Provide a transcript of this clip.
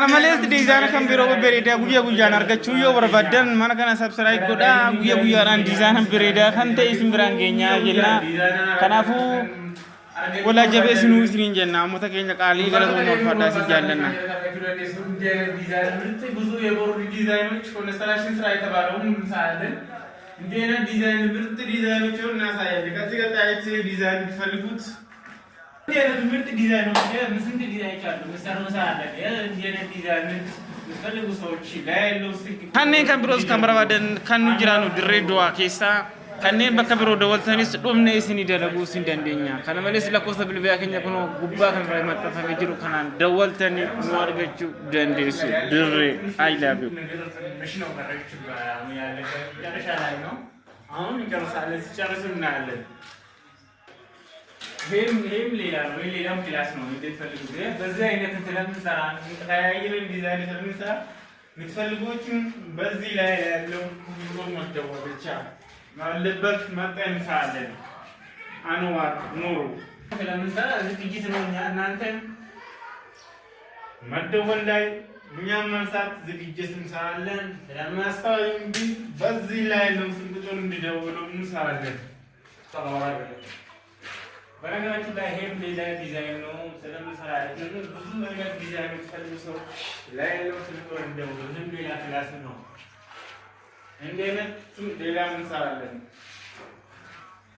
Males design kan biro bereda guya nargachu yo barbadan mana kana subscribe goda guya ran design bereda kan te isim berangenya jella kanafu wala jabe sinu isrin jenna mota kenya qali gala no fada si jallana ብዙ የቦርድ ዲዛይኖች ኮንስትራክሽን ስራ የተባለው እንሳለን እንደና ዲዛይን ምርጥ ዲዛይኖች እናሳያለን ከዚህ ጋር ታይት ዲዛይን ቢፈልጉት እንደና ምርጥ ዲዛይኖች ምስንት ዲዛይን ካሉ መስራታ አለ እንደና ዲዛይን ቢፈልጉ ሰዎች ላይሉ ስክ ካኔን ካምብሮስ ካምራባደን ካኑ ጅራኑ ድሬዳዋ ኬሳ ካኔን በከብሮ ደወልተኒስ ዶምኔ ሲኒ ደረጉ ሲንደንደኛ ካለመለስ ለኮሰ ብልቢያ ከኛ ኮኖ ጉባ ካምራ ማጣፋ መጅሩ ካናን ደወልተኒ ኑዋርገቹ ደንዴሱ ድሬ አይ ላቭ ዩ ምሽነው መረክቹ ያለ ያረሻ ላይ ነው አሁን ይቀርሳል ሲጨርስ እናያለን ሄም ሌላ ነው ሌላም ክላስ ነው እንደፈልጉ በዚህ አይነት ስለምንሰራ ተያይረን ዲዛይን ስለምንሰራ ምትፈልጉትን በዚህ ላይ ያለው ሁሉ መደወል ብቻ ማለበት መጠን ሳለን አንዋር ኑሩ ስለምንሰራ ዝግጅት ነው እናንተ መደወል ላይ እኛም መንሳት ዝግጅት እንሰራለን ስለማስተዋል እንጂ በዚህ ላይ ነው ስንቁጥር እንዲደውሉ እንሰራለን ተባባሪ በነገራችን ላይ ሄም ሌላ ዲዛይን ነው ስለምንሰራ ብዙ ነገር ዲዛይን ፈልሶ ላይ ነው ስንቁጥር እንደውሉ ሌላ ክላስ ነው እንደነ ሌላ እንሰራለን